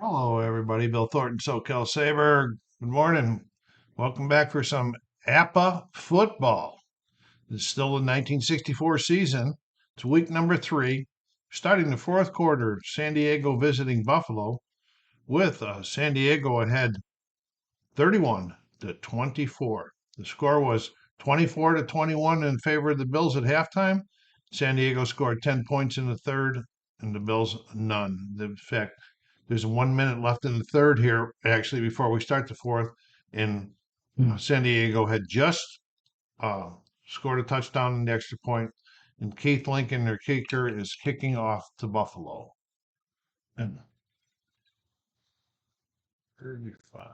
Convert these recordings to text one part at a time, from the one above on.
Hello, everybody. Bill Thornton, SoCal Saber. Good morning. Welcome back for some APBA football. It's still the 1964 season. It's week number 3. Starting the fourth quarter, San Diego visiting Buffalo with San Diego ahead 31-24. The score was 24-21 in favor of the Bills at halftime. San Diego scored 10 points in the third, and the Bills none. In fact, there's 1 minute left in the third here, actually, before we start the fourth. And San Diego had just uh, scored a touchdown in the extra point, and Keith Lincoln, their kicker, is kicking off to Buffalo. And 35.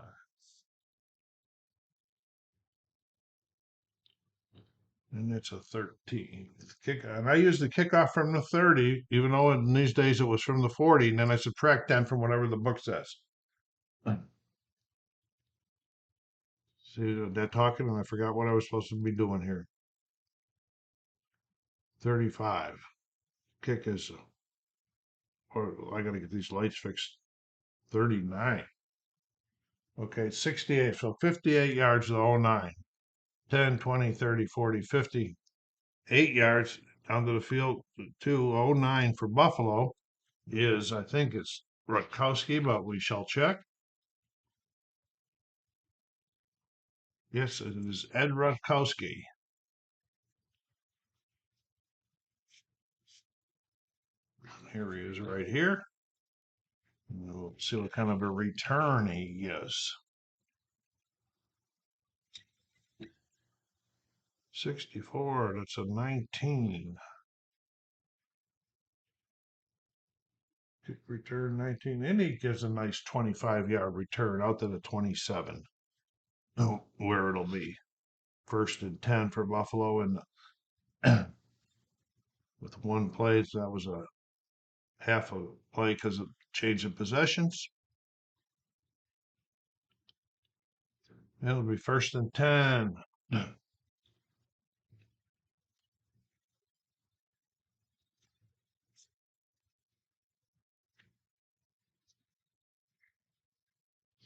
And it's a 13. And I use the kickoff from the 30, even though in these days it was from the 40, and then I subtract 10 from whatever the book says. See, they're talking, and I forgot what I was supposed to be doing here. 35. Kick is, I got to get these lights fixed. 39. Okay, 68. So 58 yards to 09. 10, 20, 30, 40, 50. 8 yards down to the field to 09 for Buffalo is, I think it's Rutkowski, but we shall check. Yes, it is Ed Rutkowski. Here he is right here. And we'll see what kind of a return he gives. 64, that's a 19. Kick return 19, and he gives a nice 25-yard return out to the 27. Where it'll be 1st and 10 for Buffalo, and with one play, so that was a half a play because of change of possessions. It'll be 1st and 10.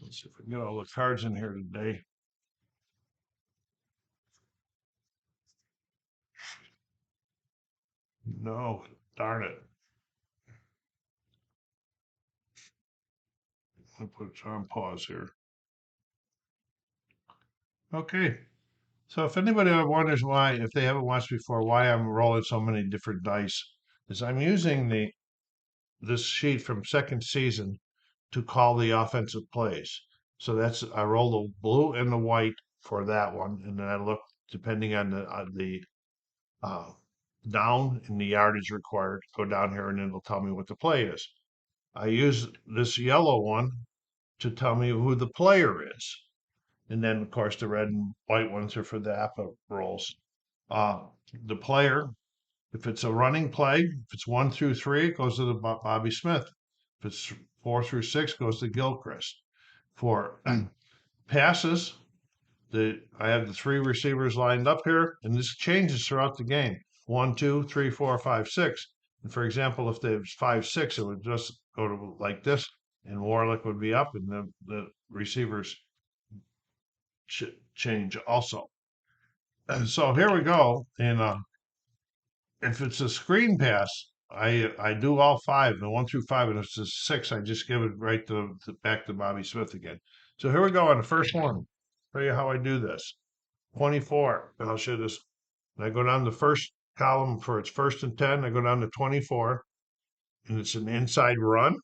Let's see if we can get all the cards in here today. No, darn it. I'll put it on pause here. Okay. So if anybody wonders why, if they haven't watched before, why I'm rolling so many different dice, is I'm using this sheet from second season to call the offensive plays. So I roll the blue and the white for that one, and then I look depending on the uh, down and the yardage required. Go down here, and it'll tell me what the play is. I use this yellow one to tell me who the player is, and then of course the red and white ones are for the APBA rolls. The player, if it's a running play, if it's 1 through 3, it goes to the Bobby Smith. If it's 4 through 6, goes to Gilchrist. For passes, I have the 3 receivers lined up here, and this changes throughout the game. 1, 2, 3, 4, 5, 6. And for example, if there's 5, 6, it would just go to like this, and Warlick would be up, and the receivers change also. And so here we go. And if it's a screen pass, I do all 5, the 1 through 5, and if it's a 6, I just give it right back to Bobby Smith again. So here we go on the first one. Show you how I do this. 24. I'll show this. I go down the first column for its 1st and 10. I go down to 24, and it's an inside run.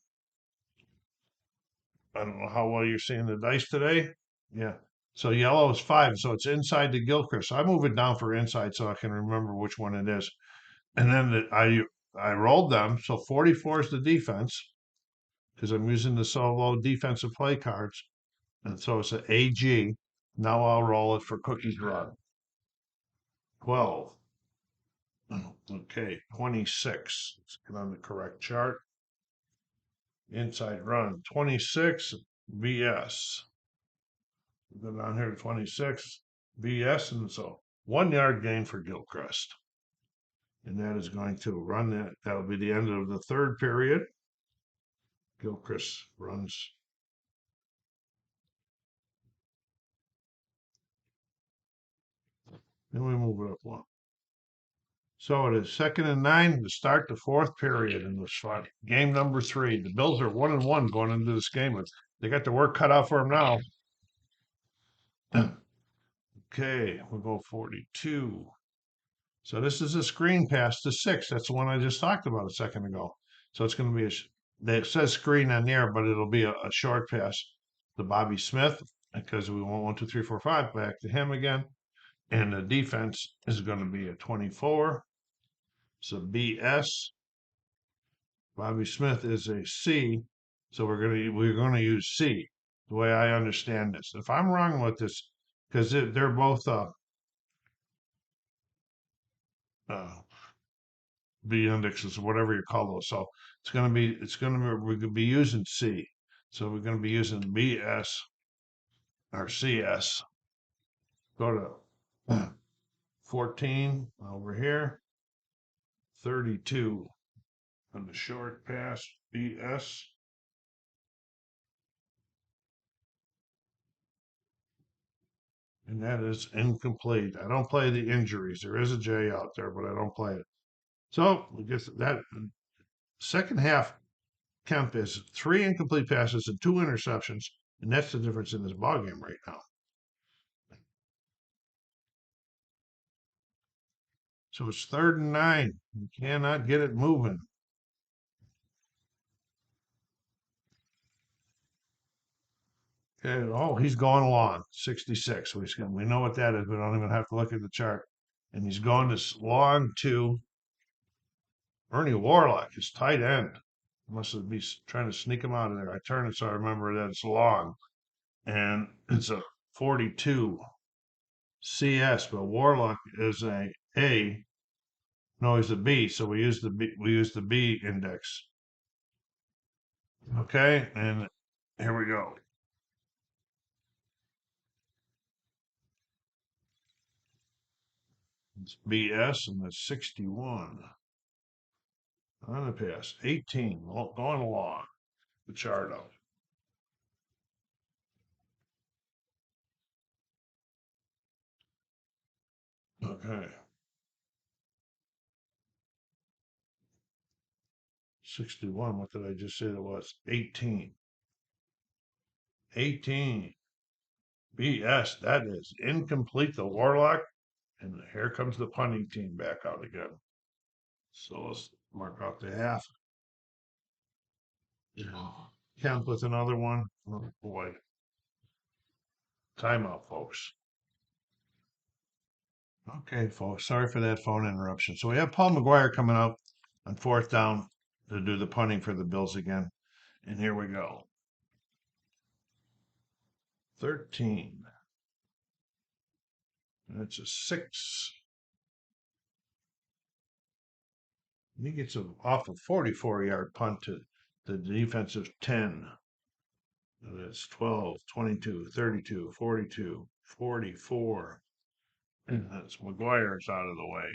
I don't know how well you're seeing the dice today. Yeah. So yellow is 5, so it's inside to Gilchrist. So I move it down for inside so I can remember which one it is. And then I rolled them. So 44 is the defense because I'm using the solo defensive play cards. And so it's an AG. Now I'll roll it for Cookie's Run. 12. Okay, 26. Let's get on the correct chart. Inside run, 26, BS. Go down here to 26, BS, and so 1 yard gain for Gilchrist. And that is going to run that. That'll be the end of the third period. Gilchrist runs. Then we move it up one. So it is 2nd and 9 to start the fourth period in this fight. Game number 3. The Bills are 1-1 going into this game. They got the work cut out for them now. Okay, we'll go 42. So this is a screen pass to 6. That's the one I just talked about a second ago. So it's going to be it says screen on there, but it'll be a short pass to Bobby Smith because we want 1, 2, 3, 4, 5 back to him again. And the defense is going to be a 24. So BS. Bobby Smith is a C. So we're gonna use C. The way I understand this. If I'm wrong with this, because they're both uh, B indexes, whatever you call those. So we're gonna be using C. So we're gonna be using BS or CS. Go to 14 over here. 32 on the short pass, BS. And that is incomplete. I don't play the injuries. There is a J out there, but I don't play it. So I guess that second half, Kemp is 3 incomplete passes and 2 interceptions, and that's the difference in this ball game right now. So it's 3rd and 9. You cannot get it moving. Okay, oh, he's going along 66. We know what that is. We don't even have to look at the chart. And he's going this long to Ernie Warlock, his tight end. Must be trying to sneak him out of there. I turn it so I remember that it's long. And it's a 42 CS, but Warlock is a A. No, he's a B, so we use the B index. Okay, and here we go. It's BS and it's 61 on the pass. 18 going along the chart out. Okay. 61. What did I just say that was? 18. 18. BS. That is incomplete. The Warlock. And here comes the punting team back out again. So let's mark out the half. Kemp with another one. Oh boy. Timeout, folks. Okay, folks. Sorry for that phone interruption. So we have Paul McGuire coming out on 4th down to do the punting for the Bills again. And here we go. 13. That's a 6. He gets off a 44-yard punt to the defensive 10. That's 12, 22, 32, 42, 44. And that's McGuire's out of the way.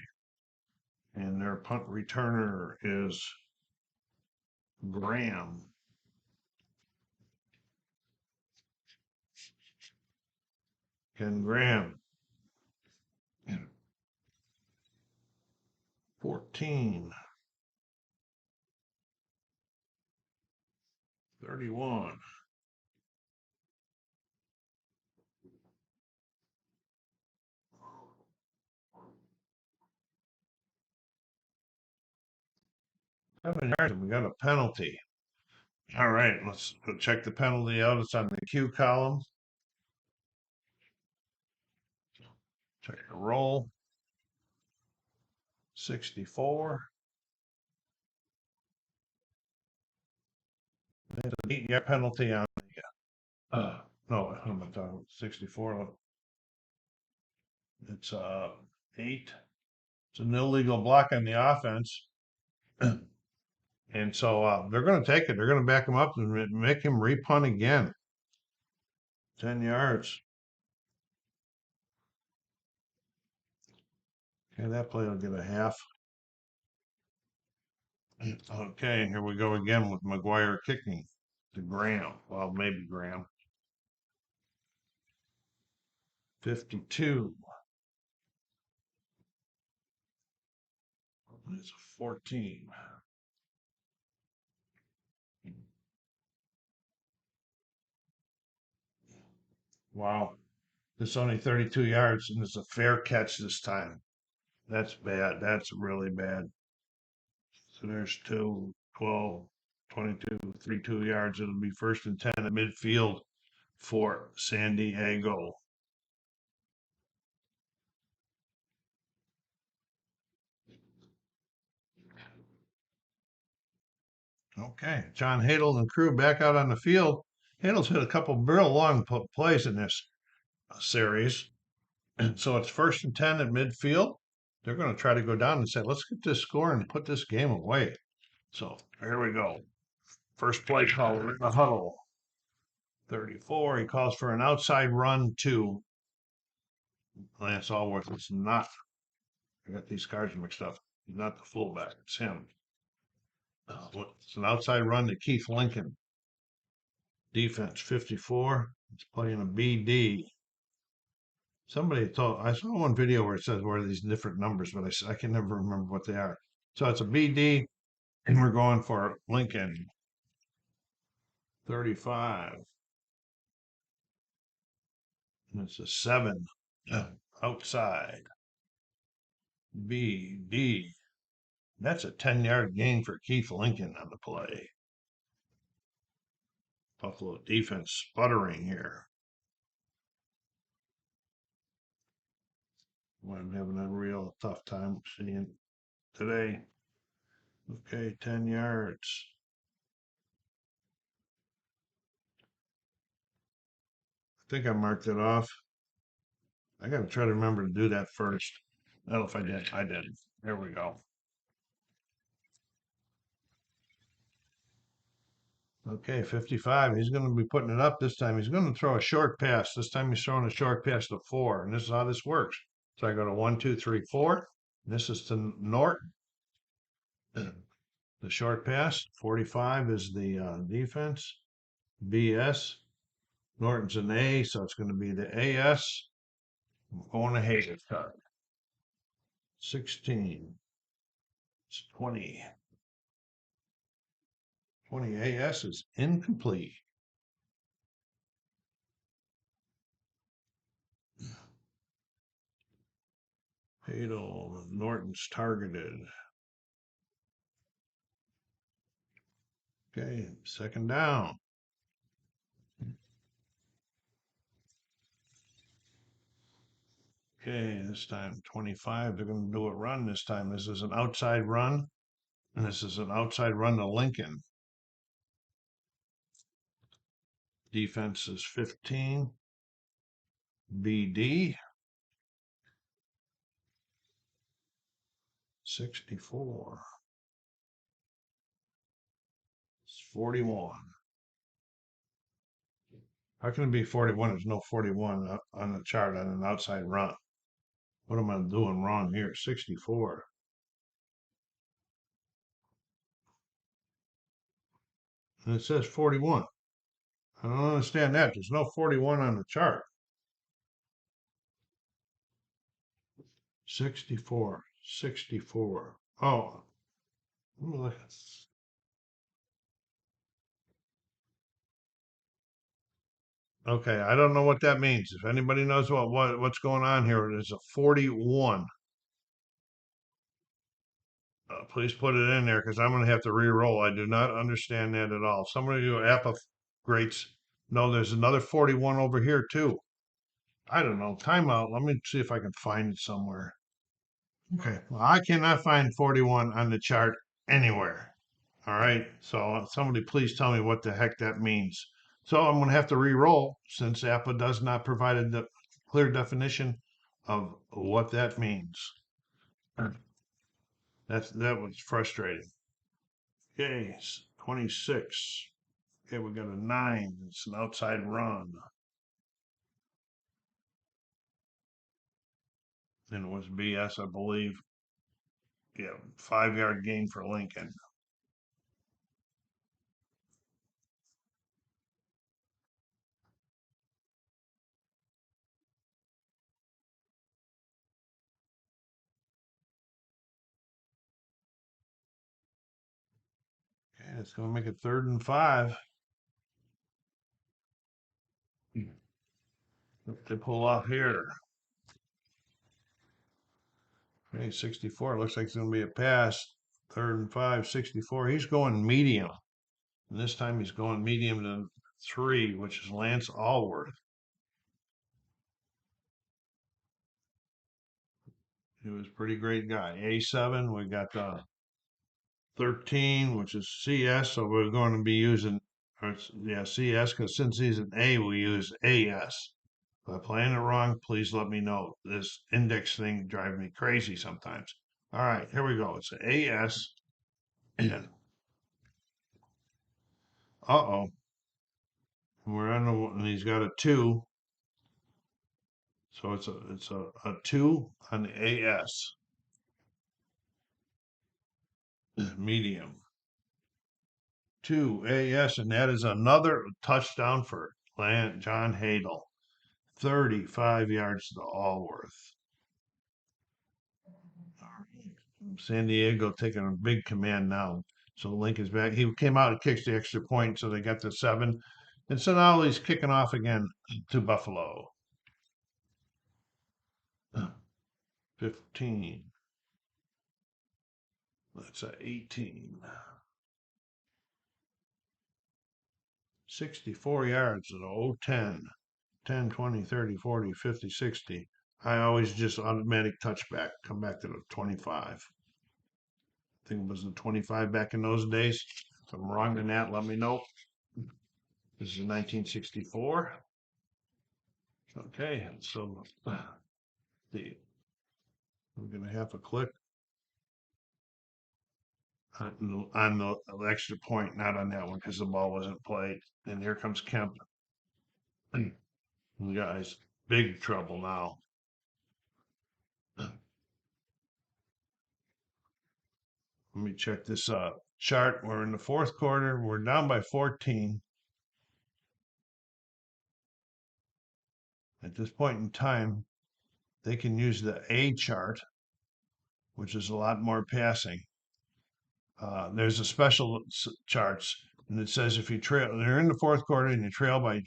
And their punt returner is Graham. Ken Graham. 14. 31. We got a penalty. All right, let's go check the penalty out. It's on the Q column. Check the roll. 64. There's an 8-yard penalty on no, I'm talking 64. It's 8. It's an illegal block on the offense. And so they're going to take it. They're going to back him up and make him repunt again. 10 yards. Okay, that play will get a half. Okay, here we go again with McGuire kicking to Graham. Well, maybe Graham. 52. It's a 14. Wow. It's only 32 yards and it's a fair catch this time. That's bad. That's really bad. So there's 2, 12, 22, 32 yards. It'll be 1st and 10 at midfield for San Diego. Okay, John Hadl and crew back out on the field. Hadl's hit a couple real long plays in this series. And so it's 1st and 10 at midfield. They're going to try to go down and say, let's get this score and put this game away. So here we go. First play call in the huddle. 34. He calls for an outside run to Lance Allworth. It's not. I got these cards mixed up. He's not the fullback. It's him. It's an outside run to Keith Lincoln. Defense 54. It's playing a BD. Somebody told, I saw one video where it says what are these different numbers, but I can never remember what they are. So it's a BD, and we're going for Lincoln. 35. And it's a 7 outside. BD. That's a 10-yard gain for Keith Lincoln on the play. Buffalo defense sputtering here. I'm having a real tough time seeing today. Okay, 10 yards. I think I marked it off. I got to try to remember to do that first. I don't know if I did. I did. There we go. Okay, 55. He's going to be putting it up this time. He's going to throw a short pass. This time he's throwing a short pass to 4. And this is how this works. So I go to 1, 2, 3, 4. This is to Norton. The short pass. 45 is the defense. BS. Norton's an A, so it's going to be the AS. I'm going to Hadl card. 16. It's 20. 20 AS is incomplete. Hadl, Norton's targeted. Okay, 2nd down. Okay, this time 25. They're going to do a run this time. This is an outside run, and this is an outside run to Lincoln. Defense is 15. BD. 64. It's 41. How can it be 41? There's no 41 on the chart on an outside run. What am I doing wrong here? 64. And it says 41. I don't understand that. There's no 41 on the chart. 64. 64. Oh, let me look. Okay, I don't know what that means. If anybody knows what's going on here, it is a 41. Please put it in there because I'm going to have to re-roll. I do not understand that at all. Some of you APBA greats know there's another 41 over here too. I don't know. Timeout. Let me see if I can find it somewhere. Okay. Well, I cannot find 41 on the chart anywhere. All right. So somebody please tell me what the heck that means. So I'm going to have to re-roll since APBA does not provide a clear definition of what that means. That was frustrating. Okay, 26. Okay, we got a 9. It's an outside run. And it was BS, I believe. Yeah, 5-yard gain for Lincoln. it's going to make it 3rd and 5. If they pull off here. Okay, 64. Looks like it's going to be a pass. 3rd and 5, 64. He's going medium. And this time he's going medium to 3, which is Lance Allworth. He was a pretty great guy. A7, we got 13, which is CS. So we're going to be using, CS, because since he's an A, we use AS. If I'm playing it wrong, please let me know. This index thing drives me crazy sometimes. All right, here we go. It's an AS. And uh-oh. We're on the one, and he's got a 2. So it's a 2 on the AS. Medium. 2 AS, and that is another touchdown for John Hadl. 35 yards to Allworth. San Diego taking a big command now. So Lincoln's back. He came out and kicks the extra point, so they got the 7. And so now he's kicking off again to Buffalo. 15. That's a 18. 64 yards to the 10. 10, 20, 30, 40, 50, 60. I always just automatic touchback, come back to the 25. I think it was the 25 back in those days. If I'm wrong in that, let me know. This is 1964. Okay, so the we're going to have a click on the extra point, not on that one because the ball wasn't played. And here comes Kemp. You guys, big trouble now. Let me check this chart. We're in the 4th quarter. We're down by 14. At this point in time, they can use the A chart, which is a lot more passing. There's a special charts, and it says if you trail, they're in the 4th quarter and you trail by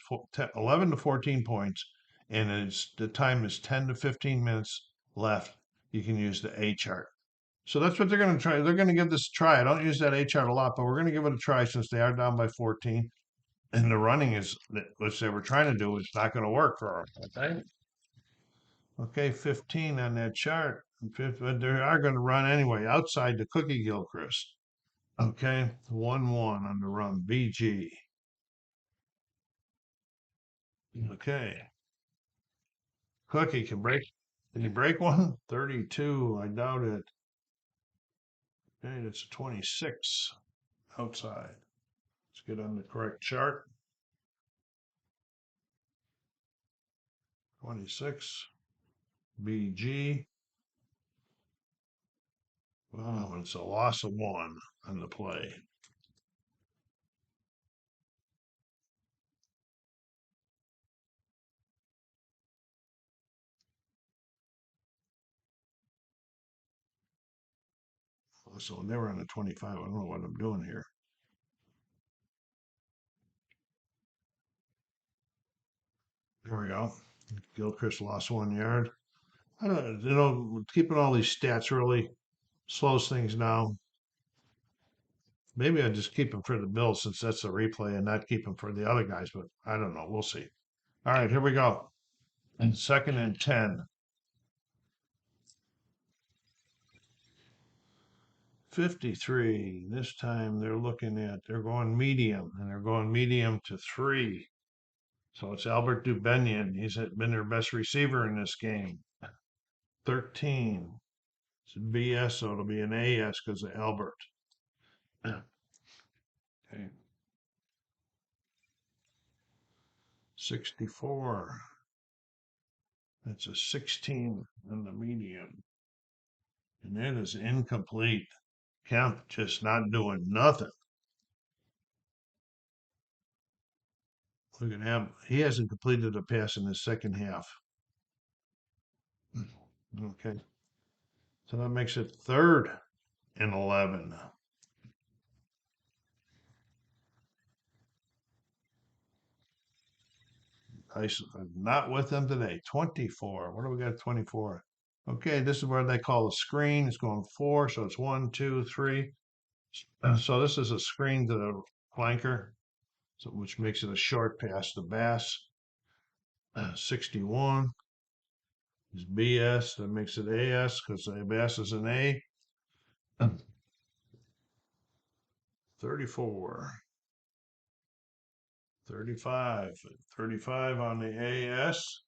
11 to 14 points, and the time is 10 to 15 minutes left, you can use the A chart. So that's what they're going to try. They're going to give this a try. I don't use that A chart a lot, but we're going to give it a try since they are down by 14. And the running is, which they were trying to do, is not going to work for them. Okay. Okay, 15 on that chart. But they are going to run anyway outside the Cookie Gilchrist. Okay, 1-1 on the run. BG. Okay. Cookie can break. Can he break one? 32. I doubt it. Okay, that's a 26 outside. Let's get on the correct chart. 26. BG. Wow, it's a loss of 1 on the play. So they were on the 25. I don't know what I'm doing here. There we go. Gilchrist lost 1 yard. I don't, keeping all these stats really slows things down. Maybe I just keep them for the Bills since that's a replay and not keep them for the other guys, but I don't know. We'll see. All right, here we go. And 2nd and 10. 53. This time they're going medium, and they're going medium to 3. So it's Albert Dubenian. He's been their best receiver in this game. 13. It's BS, so it'll be an AS because of Albert. Okay. 64. That's a 16 in the medium. And that is incomplete. Kemp just not doing nothing. Look at him. He hasn't completed a pass in the second half. Okay. So that makes it 3rd and 11. I'm not with them today. 24. What do we got? 24. Okay, this is where they call the screen. It's going 4, so it's 1, 2, 3. So this is a screen to the flanker, so which makes it a short pass to Bass. 61 is BS. That makes it AS because Bass is an A. 34. 35. 35 on the AS.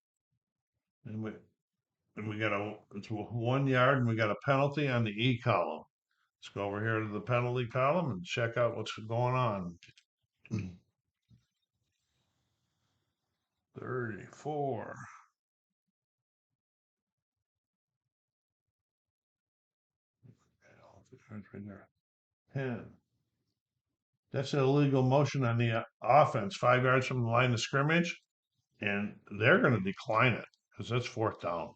And we got it's 1 yard and we got a penalty on the E column. Let's go over here to the penalty column and check out what's going on. 34. Right there. 10. That's an illegal motion on the offense, 5 yards from the line of scrimmage, and they're going to decline it because that's 4th down.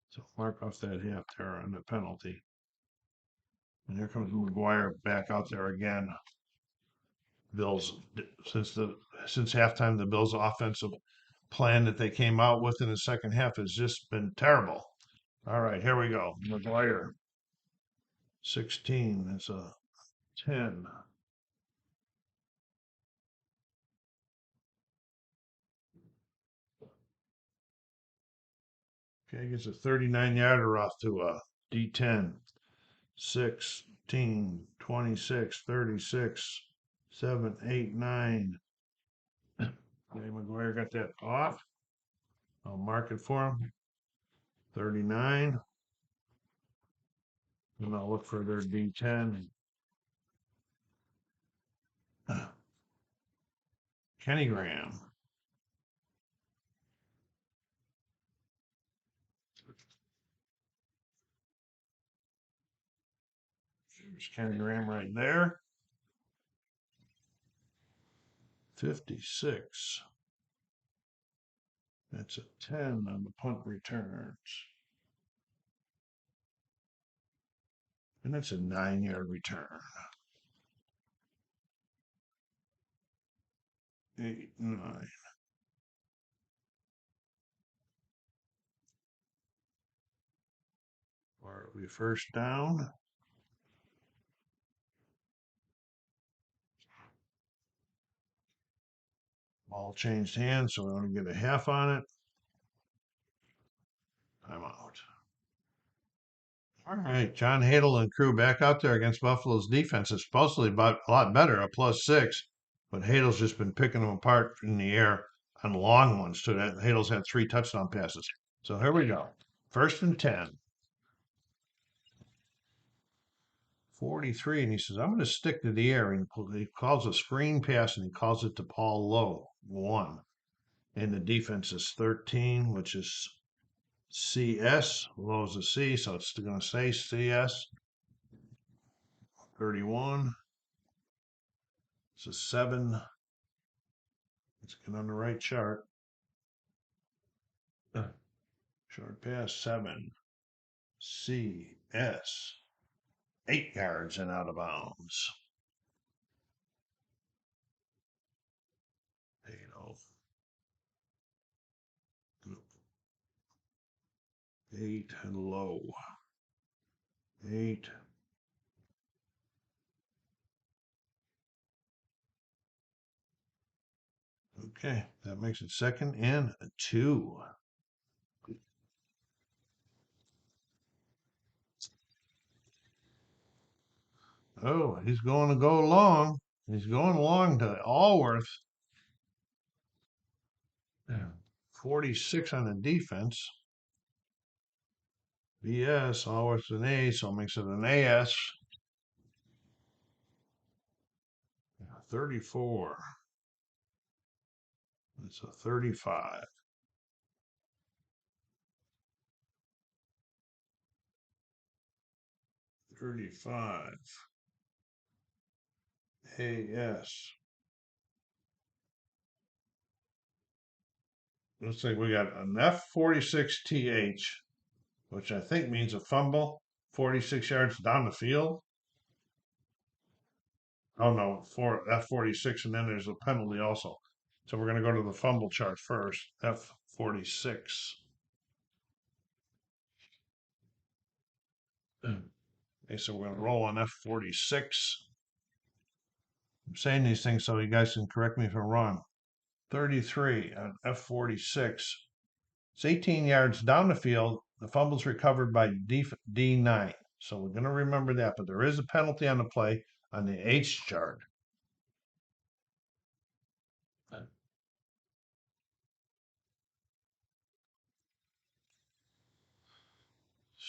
So mark off that half there on the penalty. And here comes McGuire back out there again. Bills since halftime, the Bills' offensive plan that they came out with in the second half has just been terrible. All right, here we go. McGuire, 16. That's a 10. Okay, gets a 39-yarder off to a D10. 16, 26, 36, 7, 8, 9. Okay, McGuire got that off. I'll mark it for him. 39. And I'll look for their D10. Kenny Graham. There's Kenny Graham right there. 56. That's a 10 on the punt returns. And that's a 9-yard return. 8, 9. Or we first down. Ball changed hands, so we only get a half on it. I'm out. All right, John Hadl and crew back out there against Buffalo's defense. It's supposedly about a lot better, a +6, but Hadl's just been picking them apart in the air on long ones too. Hadl's had 3 touchdown passes. So here we go. 1st and 10. 43, and he says, I'm going to stick to the air. And he calls a screen pass and he calls it to Paul Lowe, 1. And the defense is 13, which is CS. Lowe's a C, so it's going to say CS. 31. It's a 7. Let's get on the right chart. Short pass, 7. CS. 8 yards and out of bounds. 8 and low. 8. Okay, that makes it 2nd and 2. Oh, he's going to go long. He's going long to Allworth. 46 on the defense. BS, Allworth's an A, so it makes it an AS. 34. It's a 35. 35. AS. Looks like we got an F46TH, which I think means a fumble, 46 yards down the field. Oh no, for F46, and then there's a penalty also. So we're going to go to the fumble chart first. F46. Okay, so we're going to roll on F46. I'm saying these things so you guys can correct me if I'm wrong. 33 on F46. It's 18 yards down the field. The fumble's recovered by D9. So we're going to remember that, but there is a penalty on the play on the H chart. Uh,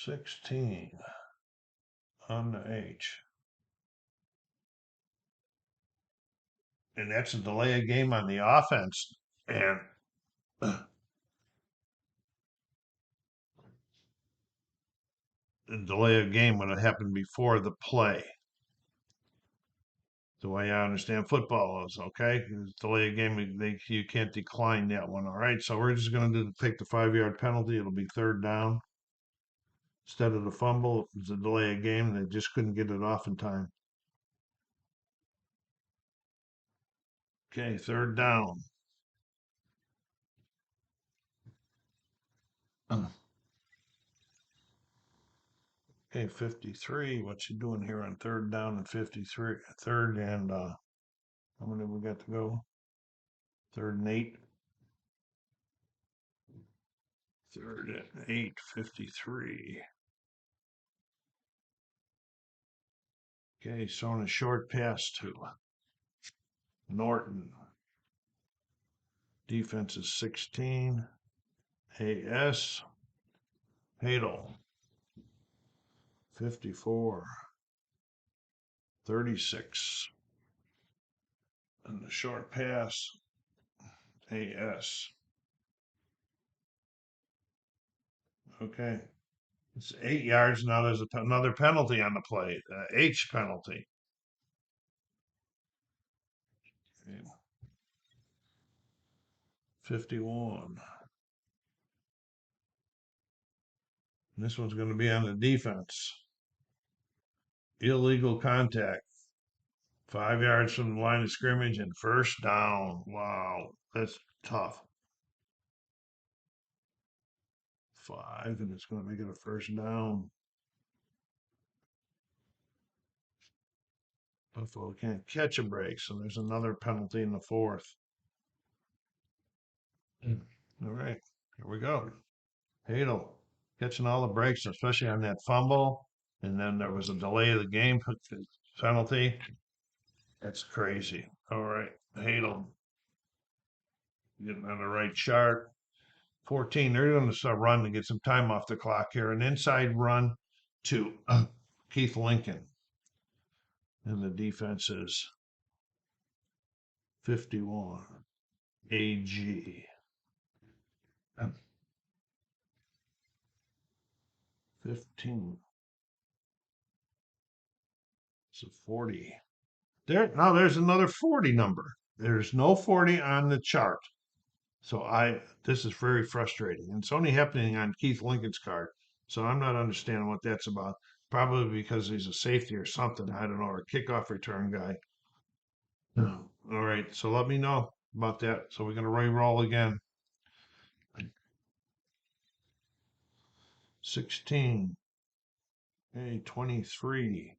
16 on the H. And that's a delay of game on the offense. And the delay of game would have happened before the play. The way I understand football is, okay? Delay of game, you can't decline that one. All right, so we're just going to take the 5-yard penalty. It'll be third down. Instead of the fumble, it's a delay of game. They just couldn't get it off in time. Okay, third down. Okay, 53. What you doing here on third down and 53? Third and how many we got to go? Third and 8. Third and 8, 53. Okay, so on a short pass to Norton. Defense is 16. AS. Hadl. 54. 36. And the short pass. AS. Okay. It's 8 yards. Now there's another penalty on the play. H penalty. Okay. 51. And this one's going to be on the defense. Illegal contact. 5 yards from the line of scrimmage and first down. Wow, that's tough. 5, and it's going to make it a first down. Buffalo can't catch a break, so there's another penalty in the fourth. All right, here we go. Hadl catching all the breaks, especially on that fumble. And then there was a delay of the game penalty. That's crazy. All right, Hadl getting on the right chart. 14, they're going to run to get some time off the clock here. An inside run to Keith Lincoln. And the defense is 51. AG. 15. It's a 40. Now there's another 40 number. There's no 40 on the chart. So this is very frustrating. And it's only happening on Keith Lincoln's card. So I'm not understanding what that's about. Probably because he's a safety or something. I don't know, or a kickoff return guy. No. All right. So let me know about that. So we're going to re-roll again. 16. A 23.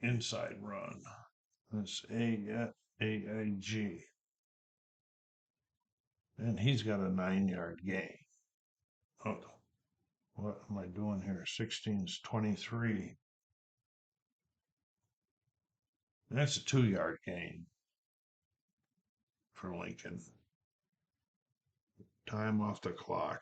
Inside run. That's AIG. And he's got a 9-yard gain. Oh, what am I doing here? 16 is 23. That's a 2-yard gain for Lincoln. Time off the clock.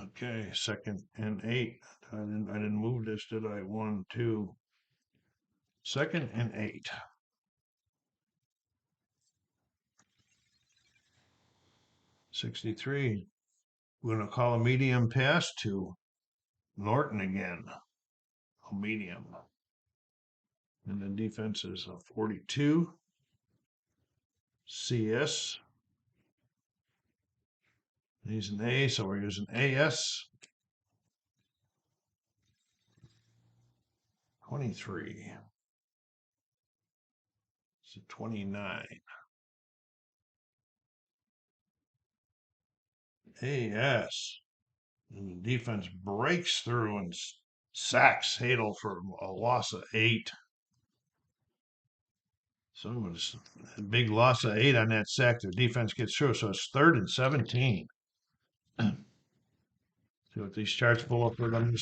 Okay, 2nd and 8. I didn't move this, did I? 1, 2. 2nd and 8. 63. We're going to call a medium pass to Norton again. A medium. And the defense is a 42. CS. He's an A, so we're using AS. 23. It's a 29. AS. And the defense breaks through and sacks Hadl for a loss of 8. So it was a big loss of 8 on that sack. The defense gets through, so it's 3rd and 17. See what these charts pull up for them.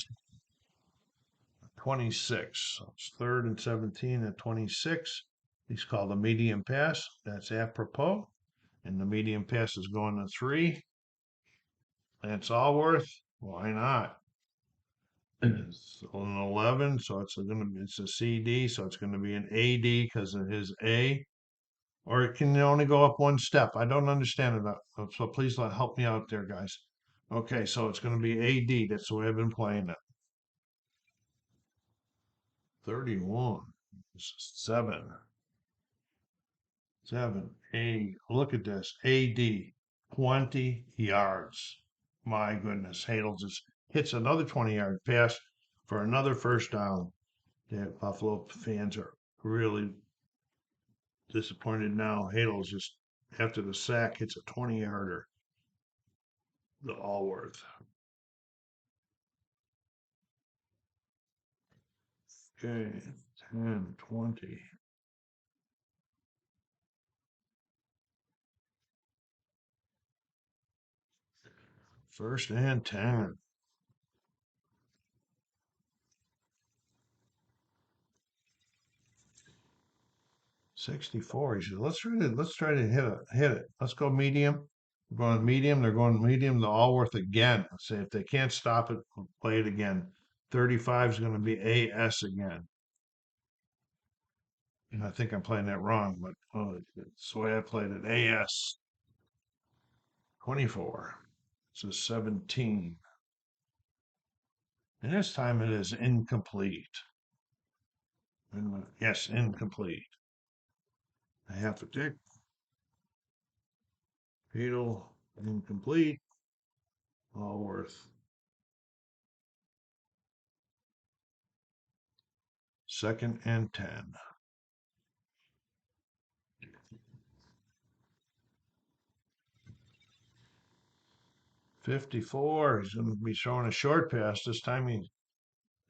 26. So it's 3rd and 17 at 26. He's called a medium pass. That's apropos. And the medium pass is going to 3. That's Allworth. Why not? It's an 11, so it's a CD, so it's gonna be an AD because of his A. Or it can only go up one step. I don't understand it. So please help me out there, guys. Okay, so it's gonna be AD. That's the way I've been playing it. 31. 7. 7. Look at this. AD. 20 yards. My goodness. Hadl just hits another 20-yard pass for another first down. The Buffalo fans are really disappointed now. Hadl's just, after the sack, hits a 20-yarder. The Allworth. Okay, 10, 20. First and 10. 64. He said, let's try to hit it. Let's go medium. We're going medium. They're going medium to Allworth again. Let's say if they can't stop it, we'll play it again. 35 is going to be AS again. And I think I'm playing that wrong, but it's the way I played it. AS. 24. It's a 17. And this time it is incomplete. Yes, incomplete. I have to tick. Hadl, incomplete. Allworth. Second and 10. $54. He's going to be throwing a short pass. This time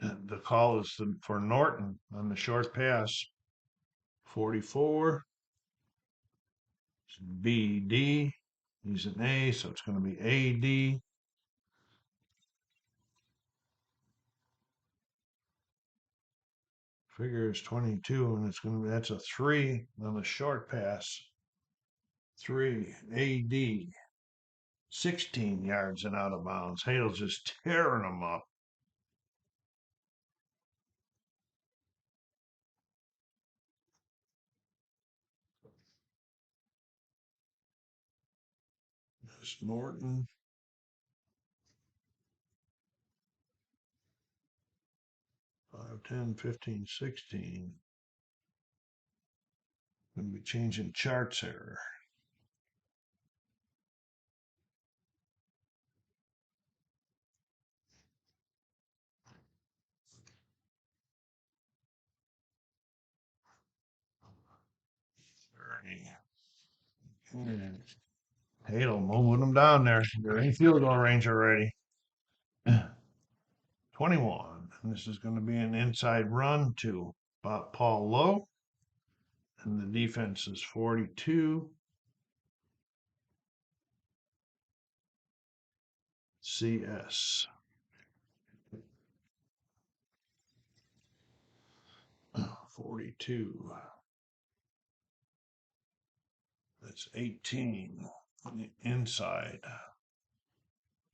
the call is for Norton on the short pass. 44. It's BD. He's an A, so it's going to be AD. Figure is 22, and that's a 3 on the short pass. 3 AD. 16 yards and out of bounds. Hadl's just tearing them up. There's Norton. 5, 10, 15, 16. Going to be changing charts here. Hadl moving them down there. They're in field goal range already. 21. And this is going to be an inside run to Paul Lowe. And the defense is 42. CS. 42. That's 18 on the inside.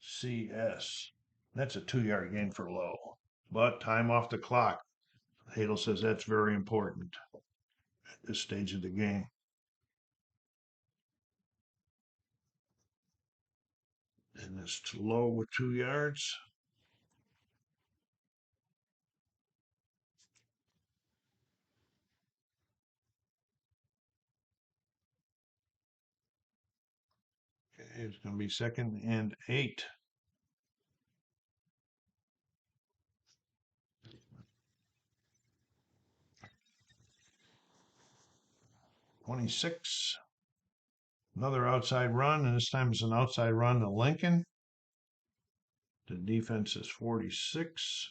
CS. That's a 2-yard gain for Lowe. But time off the clock. Hadl says that's very important at this stage of the game. And it's Lowe with 2 yards. Okay, it's going to be 2nd and 8. 26. Another outside run, and this time it's an outside run to Lincoln. The defense is 46.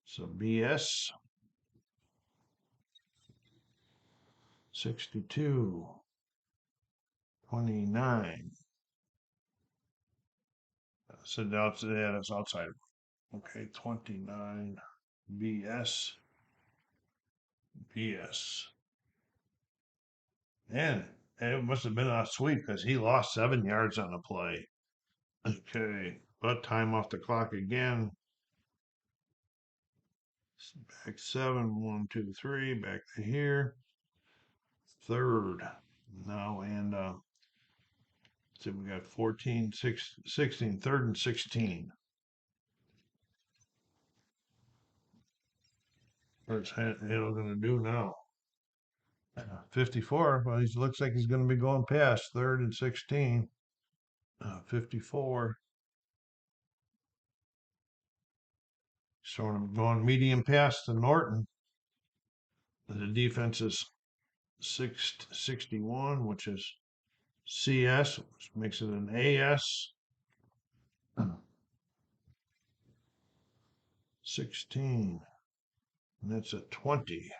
So BS. 62. 29. So that's, yeah, that's outside. Okay, 29. BS. BS. And it must have been a sweep because he lost 7 yards on the play. Okay, but time off the clock again. Back 7, 1, 2, 3, back to here. Third now, and so we got 14, 16, third and 16. What's Hadl going to do now? 54. Well, he looks like he's going to be going past third and 16. 54. Showing him going medium pass to Norton. The defense is 61, which is CS, which makes it an AS. 16. And that's a 20.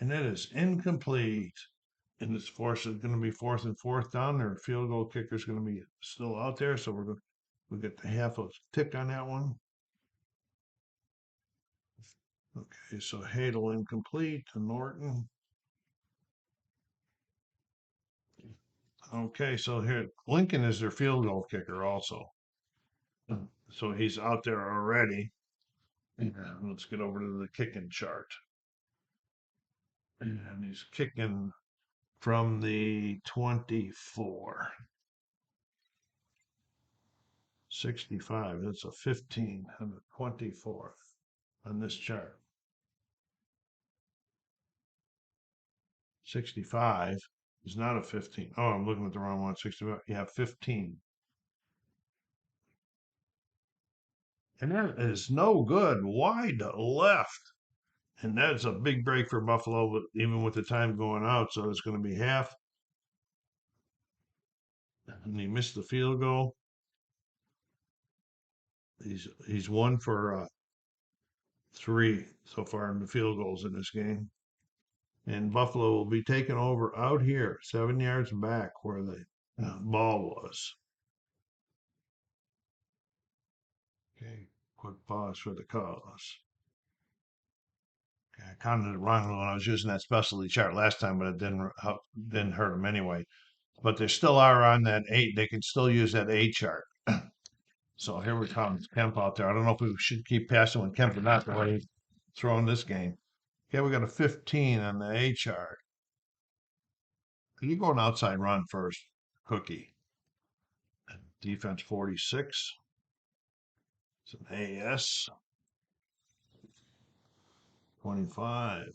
And that is incomplete. And this force is going to be fourth and fourth down. Their field goal kicker is going to be still out there. So we get the half a tick on that one. Okay, so Hadl incomplete to Norton. Okay, so here Lincoln is their field goal kicker also. So he's out there already. Let's get over to the kicking chart. And he's kicking from the 24. 65. That's a 15 and a 24 on this chart. 65 is not a 15. Oh, I'm looking at the wrong one. 65. Yeah, 15. And that is no good. Wide left. And that's a big break for Buffalo, even with the time going out. So it's going to be half. And he missed the field goal. He's 1 for 3 so far in the field goals in this game. And Buffalo will be taken over out here, 7 yards back where the ball was. Okay, quick pause for the cause. I counted it wrong when I was using that specialty chart last time, but it didn't hurt them anyway. But they still are on that 8. They can still use that A chart. So here we come, Kemp out there. I don't know if we should keep passing with Kemp or not, the way he's throwing this game. Okay, we got a 15 on the A chart. You go an outside run first, Cookie. Defense 46. It's an AS. 25.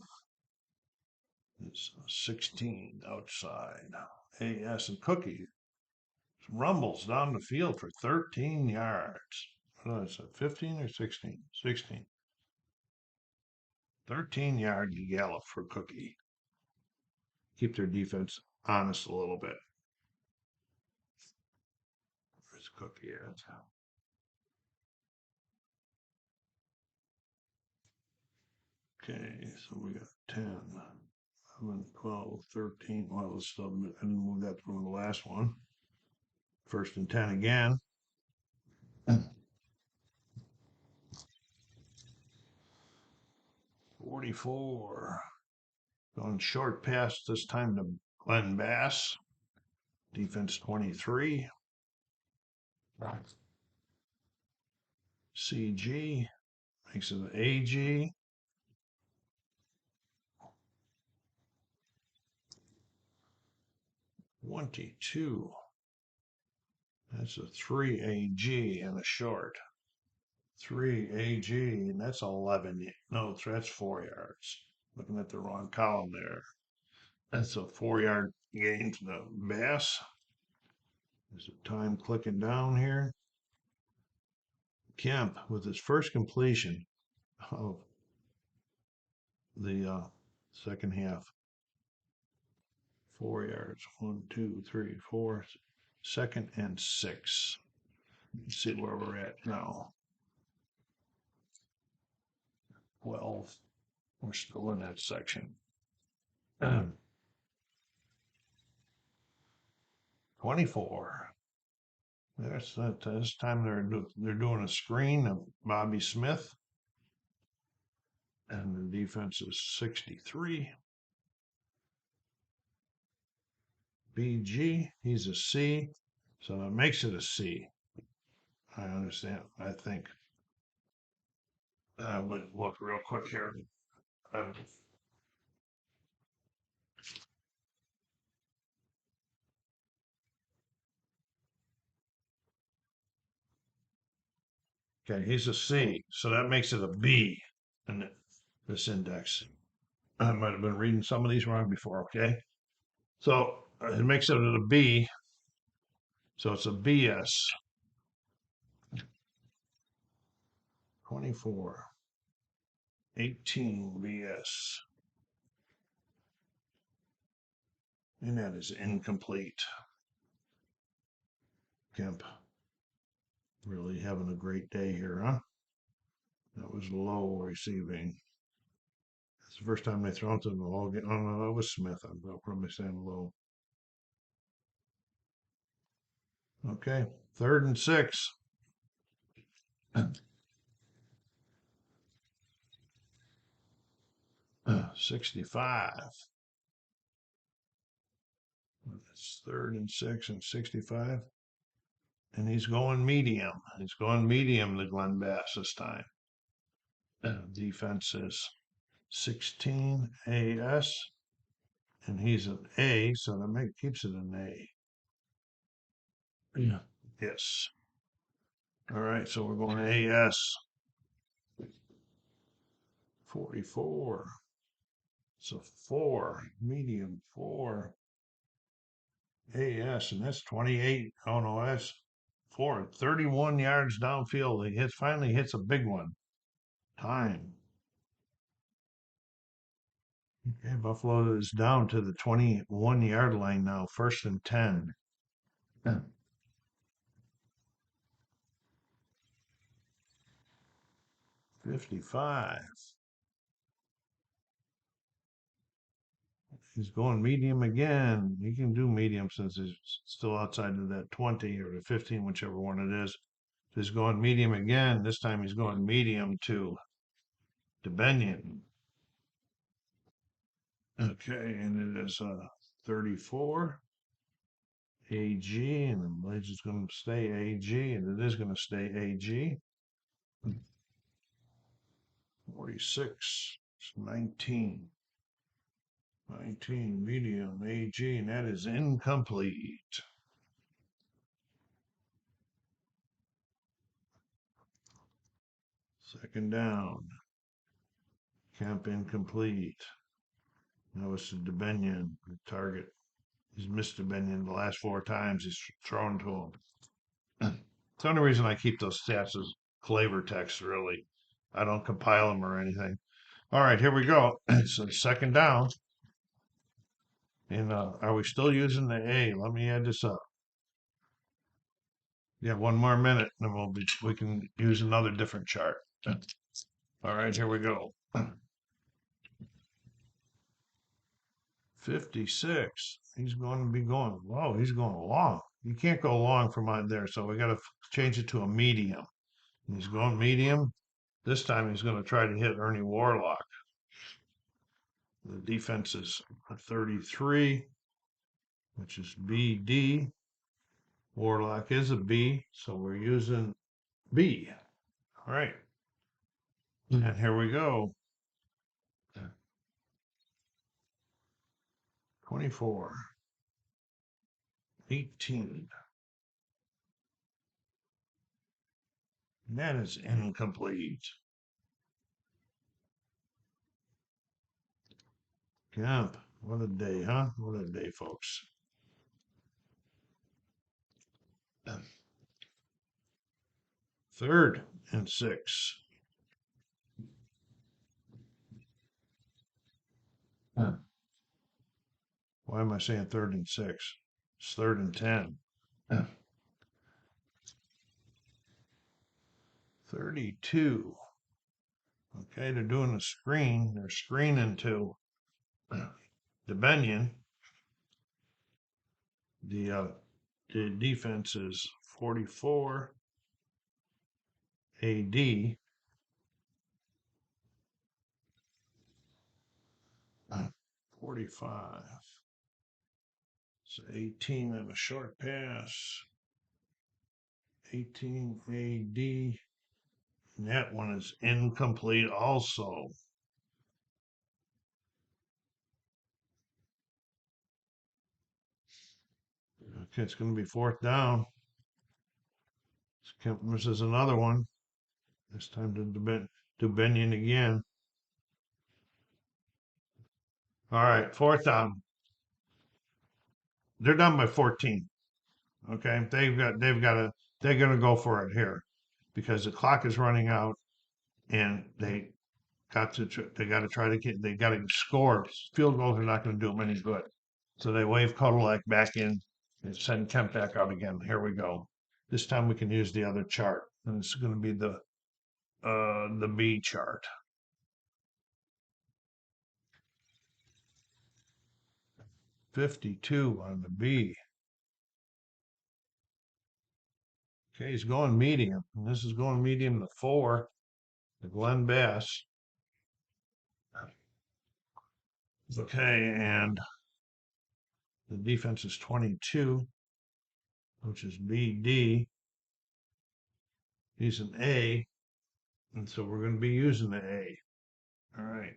It's 16 outside. AS and Cookie rumbles down the field for 13 yards. What is it, 15 or 16? 16. 13-yard gallop for Cookie. Keep their defense honest a little bit. Where's Cookie at? Okay, so we got 10, 11, 12, 13. Well, let's still, I didn't move that from the last one. First and 10 again. 44. Going short pass this time to Glenn Bass. Defense 23. CG makes it an AG. 22. That's a 3 AG and a short. 3 AG, and that's 11. No, that's 4 yards. Looking at the wrong column there. That's a 4-yard gain to the Bass. There's a time clicking down here. Kemp with his first completion of the second half. 4 yards. 1, 2, 3, 4. Second and 6. Let's see where we're at now. 12. We're still in that section. 24. This time they're doing a screen of Bobby Smith, and the defense is 63. BG, he's a C, so that makes it a C. I understand. I think. I would look real quick here. Okay, he's a C, so that makes it a B in this index. I might have been reading some of these wrong before, okay? So it makes it a B, so it's a BS. 24, 18 BS. And that is incomplete. Kemp really having a great day here, huh? That was low receiving. It's the first time they thrown to the low. Oh, no, that was Smith. I'm probably saying low. Okay, 3rd and 6. 65. It's 3rd and 6 and 65. And he's going medium. He's going medium to Glenn Bass this time. Defense is 16 AS. And he's an A, so that keeps it an A. Yeah. Yes. All right, so we're going AS. 44. So 4, medium 4. AS, and that's 28. Oh no, that's 4. 31 yards downfield. He finally hits a big one. Time. Okay, Buffalo is down to the 21-yard line now, 1st and 10. 55. He's going medium again. He can do medium since he's still outside of that 20 or the 15, whichever one it is. He's going medium again. This time he's going medium to Benyon. Okay, and it is 34. AG, and the blades is going to stay AG, and it is going to stay AG. 46, 19. 19, medium, AG, and that is incomplete. Second down. Kemp incomplete. That was to DeBenion, the target. He's missed DeBenion the last 4 times he's thrown to him. The only reason I keep those stats is flavor text, really. I don't compile them or anything. All right, here we go. It's a second down. And are we still using the A? Let me add this up. Yeah, 1 more minute, and then we can use another different chart. All right, here we go. 56. He's going to be going. Whoa, he's going long. You can't go long from out there, so we got to change it to a medium. He's going medium. This time he's going to try to hit Ernie Warlock. The defense is a 33, which is BD. Warlock is a B, so we're using B. All right. And here we go. 24. 18. And that is incomplete. Kemp, what a day, huh? What a day, folks. 3rd and 6. Why am I saying 3rd and 6? It's 3rd and 10. 32. Okay, they're doing a screen. They're screening to the Benyon. The defense is 44 AD. 45. So 18 on a short pass. 18 AD. And that one is incomplete also. Okay, it's going to be 4th down. Kemp misses another one. This time to Benyon again. All right, 4th down. They're down by 14. Okay, they're gonna go for it here because the clock is running out and they got to try to they got to score. Field goals are not going to do them any good. So they wave Kodalek back in and send Kemp back out again. Here we go. This time we can use the other chart, and it's going to be the B chart. 52 on the B. Okay, he's going medium, and this is going medium to 4. The Glenn Bass. Okay, and the defense is 22, which is BD. He's an A, and so we're going to be using the A. All right.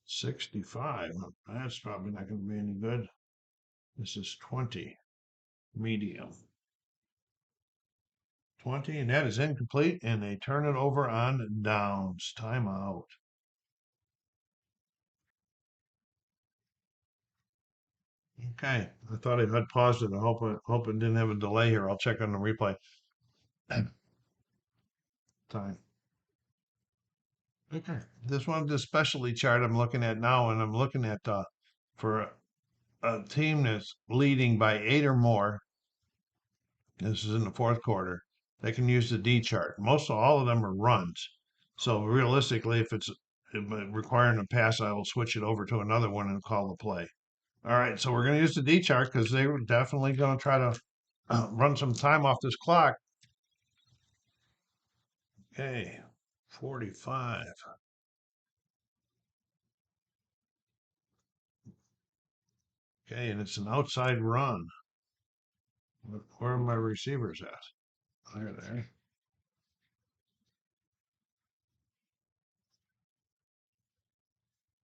65. That's probably not going to be any good. This is 20, medium. 20, and that is incomplete, and they turn it over on downs. Timeout. Okay, I thought I had paused it. I hope it didn't have a delay here. I'll check on the replay. Time. Okay, this one's the specialty chart I'm looking at now, and I'm looking at for a team that's leading by 8 or more. This is in the 4th quarter. They can use the D chart. Most of all of them are runs. So realistically, if it's requiring a pass, I will switch it over to another one and call the play. All right, so we're going to use the D chart because they were definitely going to try to run some time off this clock. Okay, 45. Okay, and it's an outside run. Where are my receivers at? There.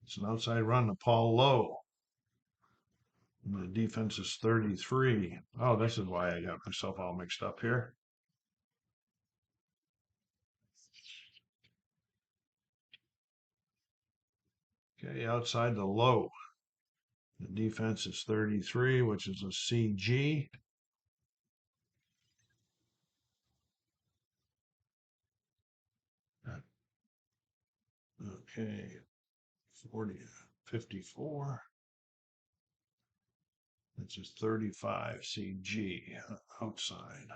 It's an outside run to Paul Lowe. And the defense is 33. Oh, this is why I got myself all mixed up here. Okay, outside the Lowe. The defense is 33, which is a CG. Okay, 40, 54. This is 35 CG outside.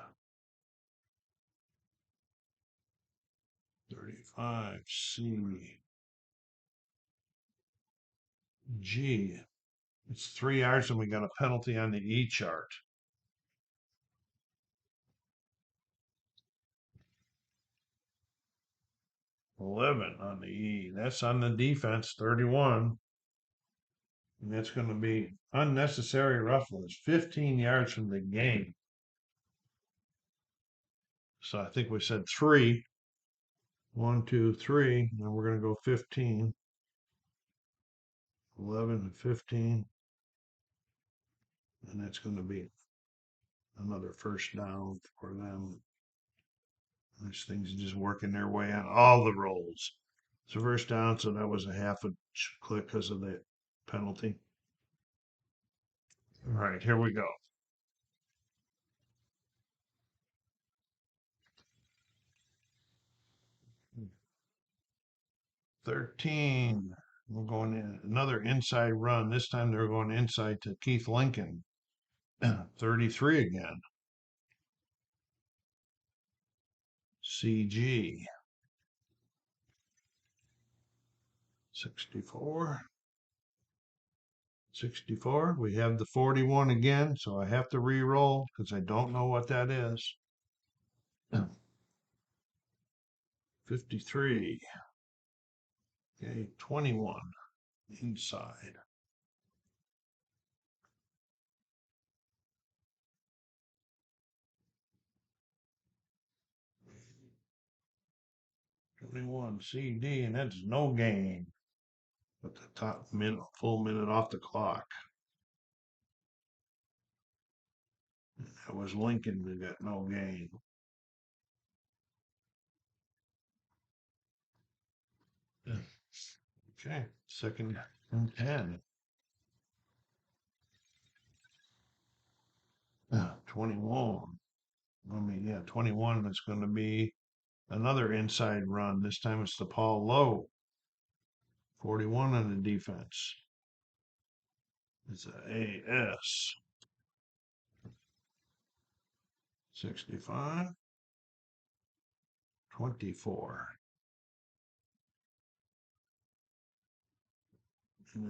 35 CG. It's 3 yards and we got a penalty on the E chart. $11 on the E. That's on the defense, 31. And that's going to be unnecessary roughness, 15 yards from the game. So I think we said 3. 1, 2, 3. Then we're going to go 15. 11 and 15. And that's going to be another 1st down for them. These things are just working their way on all the rolls. It's a 1st down, so that was a half a click because of the penalty. All right, here we go. 13. We're going in another inside run. This time they're going inside to Keith Lincoln. 33 again. CG. 64. 64. We have the 41 again, so I have to re-roll because I don't know what that is. 53. Okay, 21 inside. 21 CD, and that's no gain. But the top minute, full minute off the clock. That was Lincoln that got no gain. Okay, second and 10. 21. I mean, yeah, 21 is going to be another inside run. This time it's the Paul Lowe. 41 on the defense. It's a AS. 65. 24. And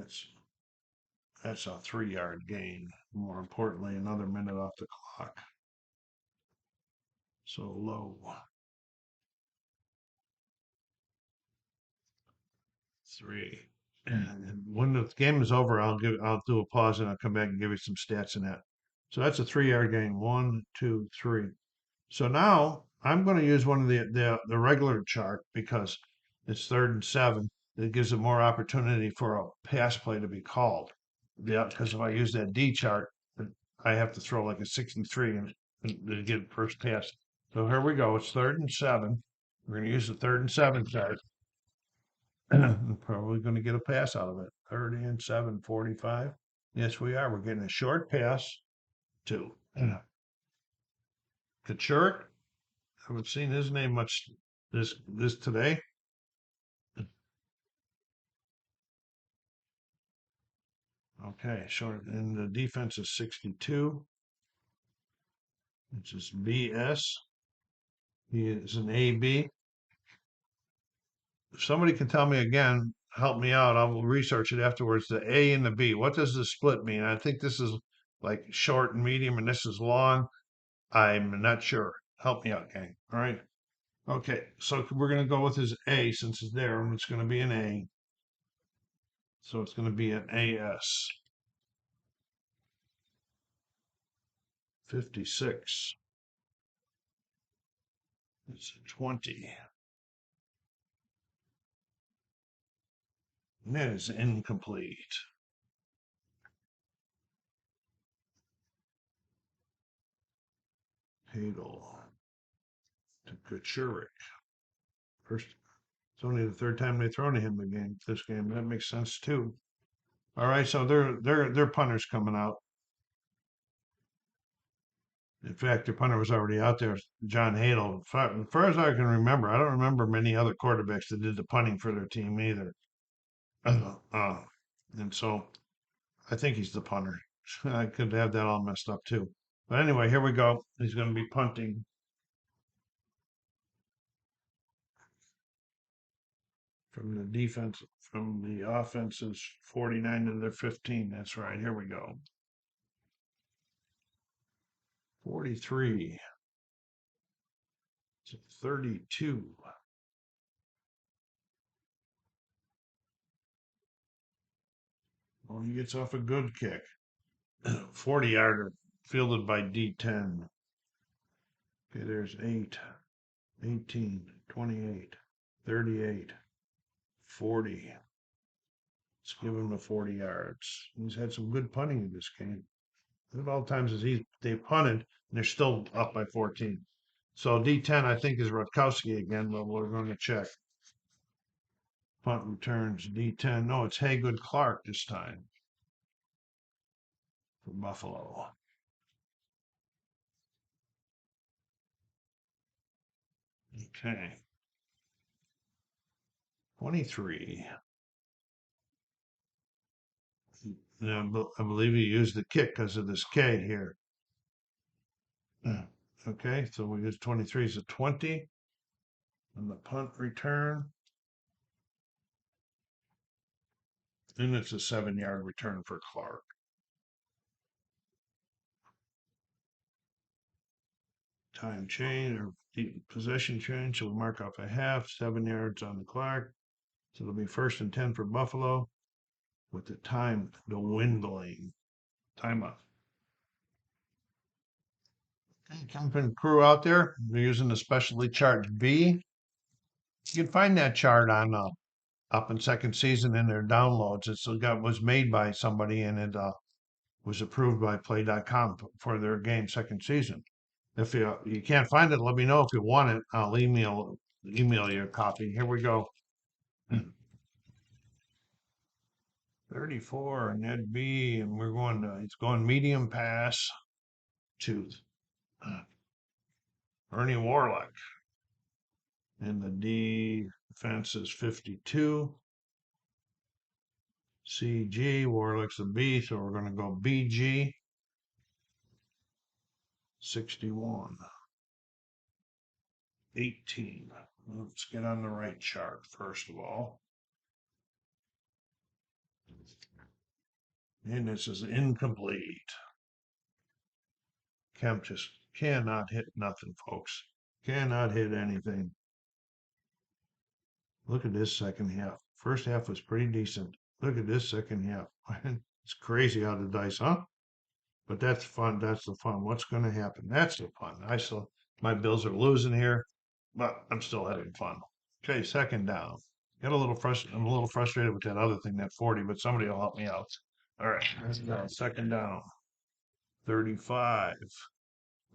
that's a 3-yard gain. More importantly, another minute off the clock. So Low. 3. And when the game is over, I'll do a pause and I'll come back and give you some stats in that. So that's a 3-yard gain. 1, 2, 3. So now I'm going to use one of the regular chart because it's 3rd and 7. It gives it more opportunity for a pass play to be called. Yeah, because if I use that D chart, I have to throw like a 63 and to get first pass. So here we go. It's 3rd and 7. We're going to use the 3rd and 7 chart. I'm probably going to get a pass out of it. 3rd and 7, 45. Yes, we are. We're getting a short pass to Kachurk. I haven't seen his name much this today. Okay, short, and the defense is 62. It's just BS. He is an AB. If somebody can tell me again, help me out. I will research it afterwards. The A and the B. What does the split mean? I think this is like short and medium, and this is long. I'm not sure. Help me out, gang. All right. Okay, so we're going to go with his A since it's there, and it's going to be an A. So it's going to be an AS. 56. It's a 20. And that is incomplete. Hadl to Kachurik. First, it's only the 3rd time they've thrown to him this game. That makes sense too. All right, so their punter's coming out. In fact, their punter was already out there, John Hadl. As far as I can remember, I don't remember many other quarterbacks that did the punting for their team either. And so I think he's the punter. I could have that all messed up too. But anyway, here we go. He's going to be punting. From the defense, from the offense is 49 to their 15. That's right. Here we go. 43 to 32. Well, he gets off a good kick. 40-yarder fielded by D10. Okay, there's 8, 18, 28, 38, 40. Let's give him the 40 yards. He's had some good punting in this game. At all times as they punted, and they're still up by 14. So D10, I think, is Rutkowski again, but we're going to check. Punt returns D10. No, it's Haygood Clark this time for Buffalo. Okay. 23. Now, I believe he used the kick because of this K here. Okay, so we use 23 is a 20 on the punt return. And it's a 7-yard return for Clark. Time change or possession change. So we mark off a half, 7 yards on the Clark. So it'll be 1st and 10 for Buffalo with the time dwindling. Timeout. Kemp and crew out there, they're using the specially charged B. You can find that chart on up in second season in their downloads. Was made by somebody and it was approved by play.com for their game second season. If you can't find it, let me know. If you want it, I'll email you a copy. Here we go. 34 and Ned B, and it's going medium pass to Ernie Warlock. And the defense is 52. CG, Warlock's a B, so we're going to go BG. 61. 18. Let's get on the right chart first of all. And this is incomplete. Kemp just cannot hit nothing, folks. Cannot hit anything. Look at this second half. First half was pretty decent. Look at this second half. It's crazy how the dice, huh? But that's fun. That's the fun. What's going to happen? That's the fun. My Bills are losing here, but I'm still having fun. Okay, second down. I'm a little frustrated with that other thing, that 40, but somebody will help me out. All right, let's go. Second down. 35.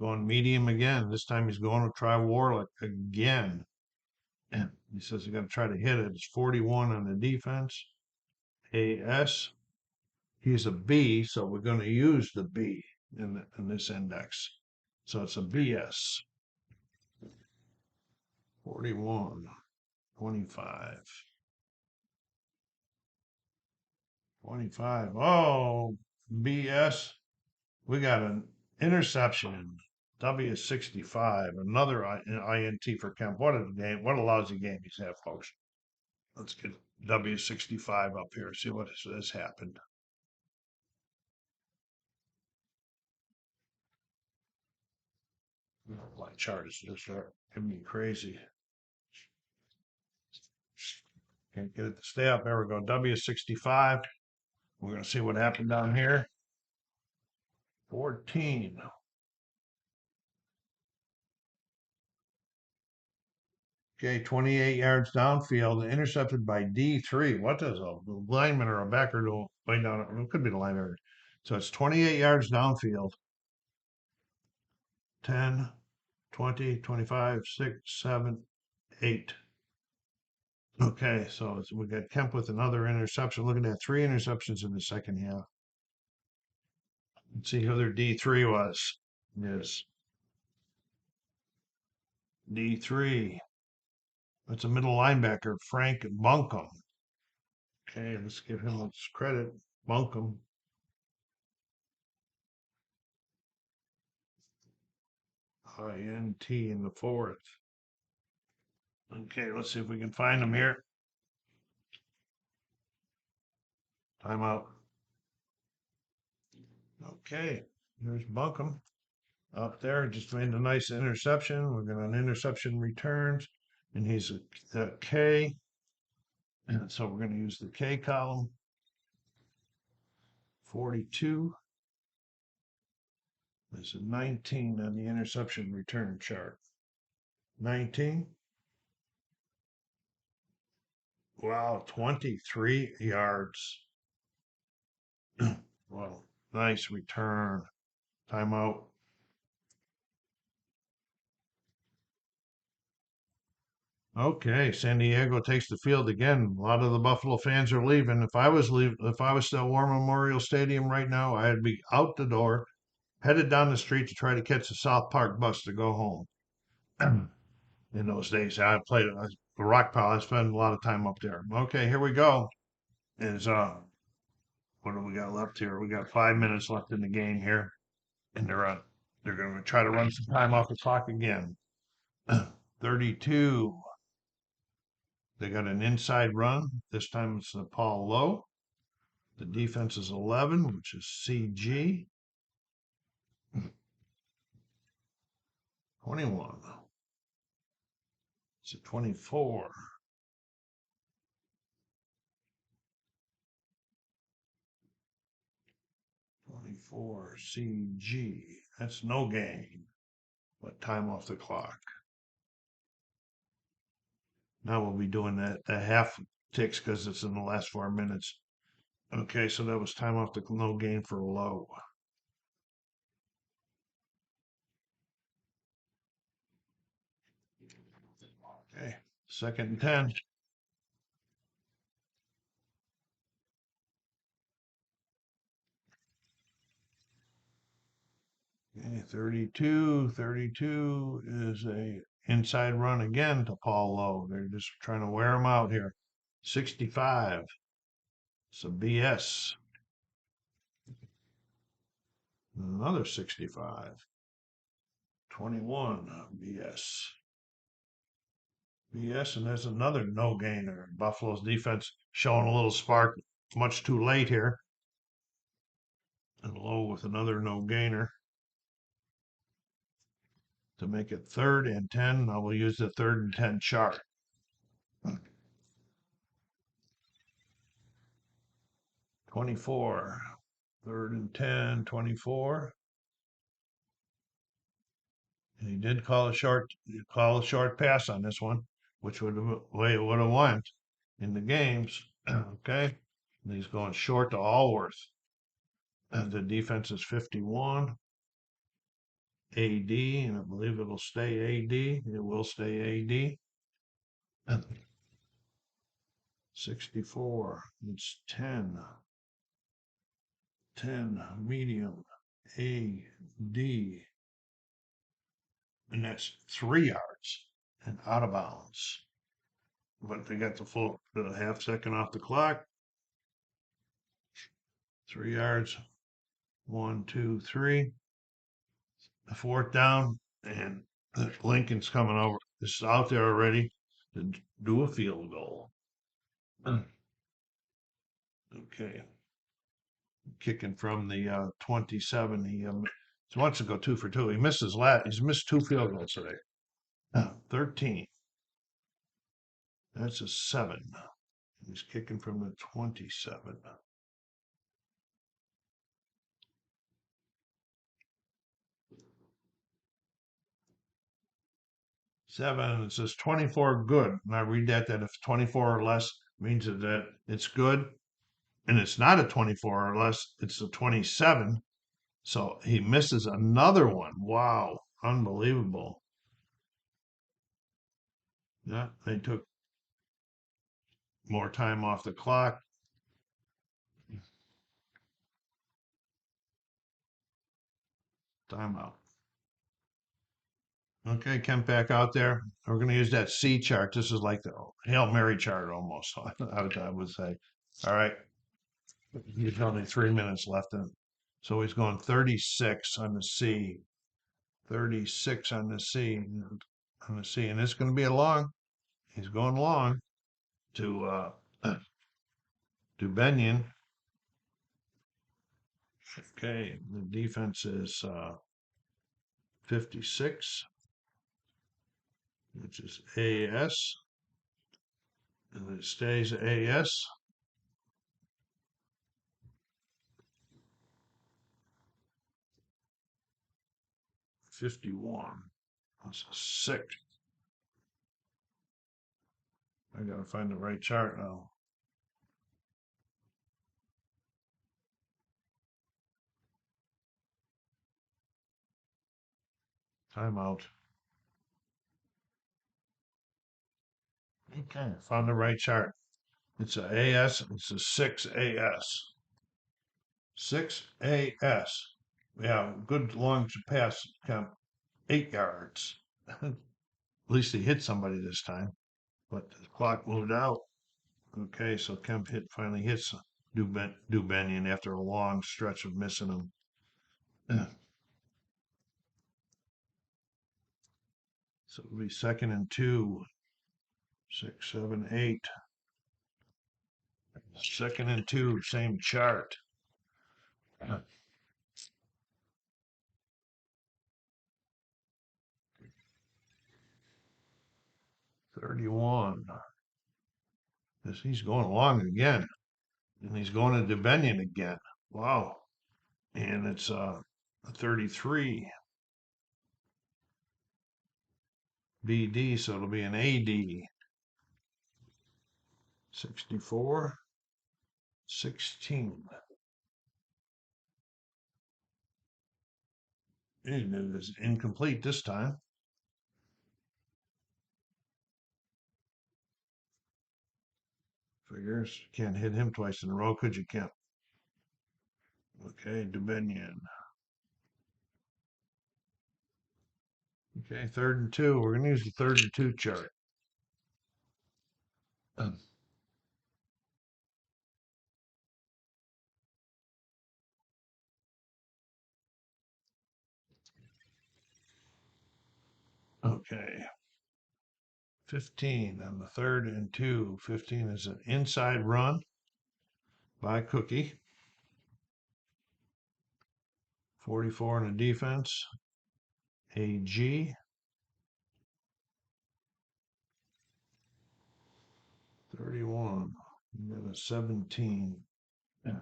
Going medium again. This time he's going to try Warlock again. And he says he's going to try to hit it. It's 41 on the defense. AS. He's a B, so we're going to use the B in this index. So it's a BS. 41, 25. 25. Oh, BS. We got an interception. W65. Another INT for Kemp. What a game. What a lousy game he's had, folks. Let's get W65 up here. See what has happened. My chart is just giving me crazy. Can't get it to stay up. There we go. W65. We're going to see what happened down here. 14. Okay, 28 yards downfield, intercepted by D3. What does a lineman or a backer do way down? It could be the linebacker. So it's 28 yards downfield. 10, 20, 25, 6, 7, 8. Okay, so we got Kemp with another interception. Looking at 3 interceptions in the second half. Let's see who their D3 was. Yes. D3. That's a middle linebacker, Frank Bunkum. Okay, let's give him his credit. Bunkum. INT in the 4th. Okay, let's see if we can find him here. Timeout. Okay, there's Bunkum up there. Just made a nice interception. We're going to interception returns, and he's a K. And so we're going to use the K column. 42. There's a 19 on the interception return chart. 19. Wow, 23 yards. Well, nice return. Timeout. Okay, San Diego takes the field again. A lot of the Buffalo fans are leaving. If I was still at War Memorial Stadium right now, I'd be out the door, headed down the street to try to catch the South Park bus to go home. In those days, I the rock pile. I spend a lot of time up there. Okay, here we go. Is what do we got left here? We got 5 minutes left in the game here, and they're going to try to run some time off the clock again. 32. They got an inside run. This time it's the Paul Low. The defense is 11, which is CG. 21. It's a 24. 24 CG. That's no gain, but time off the clock. Now we'll be doing that the half ticks because it's in the last 4 minutes. Okay, so that was time off the no gain for low. Okay, 2nd and 10. Okay, 32 is a inside run again to Paul Lowe. They're just trying to wear him out here. 65. It's a BS. Another 65. 21 BS. BS, and there's another no gainer. Buffalo's defense showing a little spark. Much too late here. And Lowe with another no gainer to make it 3rd and 10. Now we'll use the 3rd and 10 chart. 24. 3rd and 10, 24. And he did call a short pass on this one, which would have way it would have went in the games. Okay. And he's going short to Allworth. And the defense is 51. AD, and I believe it'll stay AD. It will stay AD. 64. It's 10. 10 medium AD. And that's 3 yards and out of bounds. But they got the half second off the clock. 3 yards. 1, 2, 3. The 4th down, and Lincoln's coming over. This is out there already to do a field goal. Okay. Kicking from the 27. He wants to go 2 for 2. He misses He's missed 2 field goals today. 13. That's a 7. He's kicking from the 27. 7. It says 24 good. And I read that if 24 or less means that it's good. And it's not a 24 or less, it's a 27. So he misses another one. Wow. Unbelievable. Yeah, they took more time off the clock. Timeout. Okay, Kemp back out there. We're going to use that C chart. This is like the Hail Mary chart almost, I would say. All right. He's only 3 minutes left. So he's going 36 on the C. 36 on the C. And it's going to be a long. He's going long to Benyon. Okay, the defense is 56, which is AS, and it stays AS. 51. That's a 6. I gotta find the right chart now. Timeout. Okay, found the right chart. It's a AS. It's a 6 AS. 6 AS. Yeah, good long pass, Kemp. 8 yards. At least he hit somebody this time. but the clock moved out. Okay, so Kemp finally hits Dubenian after a long stretch of missing him. So it'll be 2nd and 2, 6, 7, 8. 2nd and 2, same chart. 31. He's going along again. And he's going to Dubenian again. Wow. And it's a 33. BD, so it'll be an AD. 64, 16. And it is incomplete this time. Figures. Can't hit him twice in a row, could you, Kemp? Okay, Dubenian. Okay, 3rd and 2. We're going to use the 3rd and 2 chart. Okay. 15 on the 3rd and 2. 15 is an inside run by Cookie. 44 in the defense. AG. 31. And then a 17. Yeah.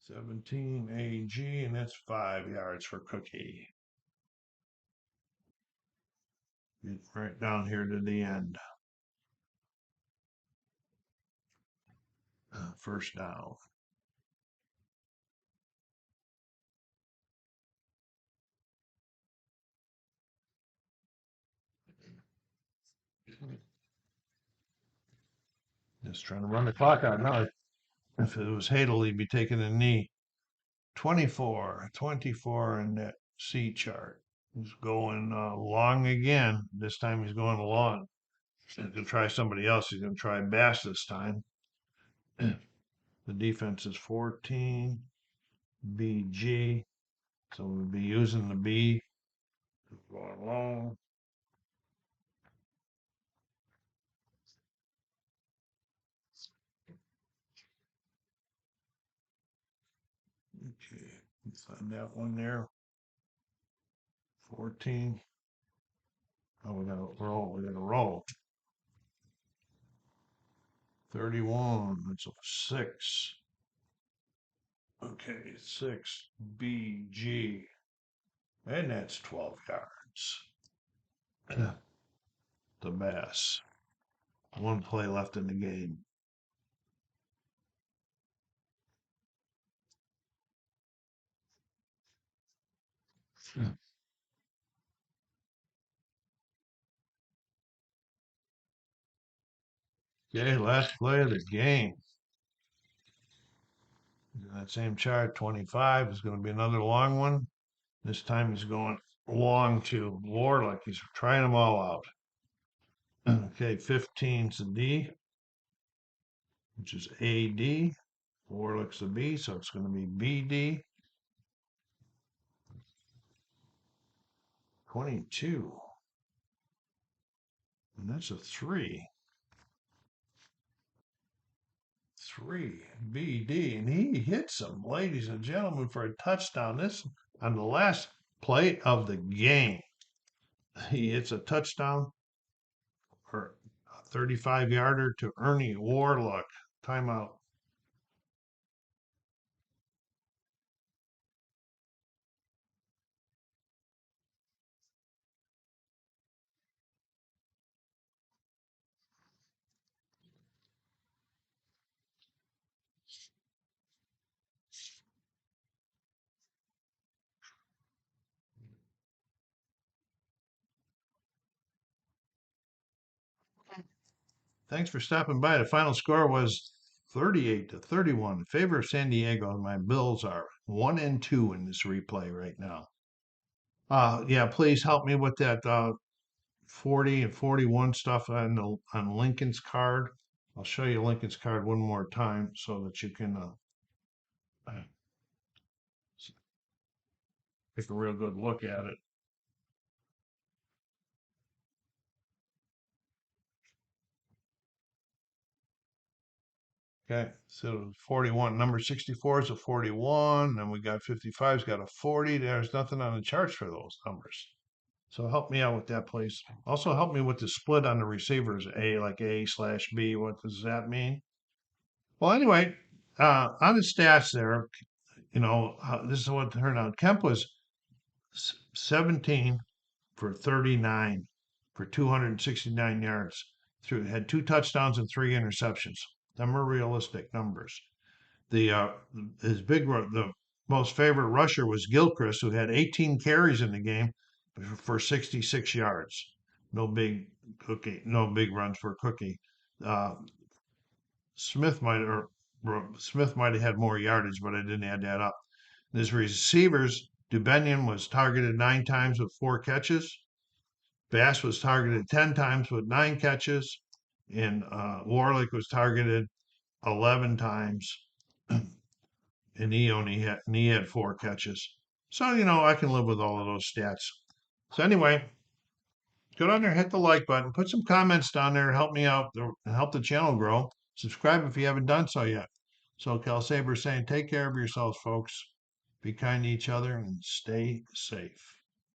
17 AG, and that's 5 yards for Cookie. Get right down here to the end. First down. Just trying to run the clock out now. If it was Hadl, he'd be taking a knee. 24 in that C chart. He's going long again. This time he's going long. He's going to try somebody else. He's going to try Bass this time. The defense is 14. BG. So we'll be using the B. Going long. Okay, find that one there. 14. Oh, we gotta roll. We gotta roll. 31. That's a 6. Okay, 6. BG. And that's 12 yards. The Bass. One play left in the game. Okay, last play of the game. That same chart, 25 is going to be another long one. This time he's going long to Warlock. He's trying them all out. Okay, 15's the D, which is AD. Warlock's the B, so it's going to be BD. 22. And that's a 3. 3. BD. And he hits him, ladies and gentlemen, for a touchdown. This on the last play of the game. He hits a touchdown for a 35-yarder to Ernie Warlock. Timeout. Thanks for stopping by. The final score was 38-31 in favor of San Diego, and my Bills are 1 and 2 in this replay right now. Yeah, please help me with that 40 and 41 stuff on Lincoln's card. I'll show you Lincoln's card one more time so that you can uh, take a real good look at it. Okay, so 41, number 64 is a 41, then we got 55's got a 40. There's nothing on the charts for those numbers. So help me out with that, please. Also help me with the split on the receivers, like A/B. What does that mean? Well, anyway, on the stats there, this is what turned out. Kemp was 17 for 39 for 269 yards. Had 2 touchdowns and 3 interceptions. Them are realistic numbers. The the most favorite rusher was Gilchrist, who had 18 carries in the game for 66 yards. No big runs for Cookie. Uh, Smith might or Smith might have had more yardage, but I didn't add that up. His receivers, Dubenion was targeted 9 times with 4 catches. Bass was targeted 10 times with 9 catches, and Warlick was targeted 11 times, and he had 4 catches. So I can live with all of those stats. So anyway, go down there, hit the like button, put some comments down there, help me out, help the channel grow. Subscribe if you haven't done so yet. So Cal Saber saying, take care of yourselves, folks. Be kind to each other and stay safe.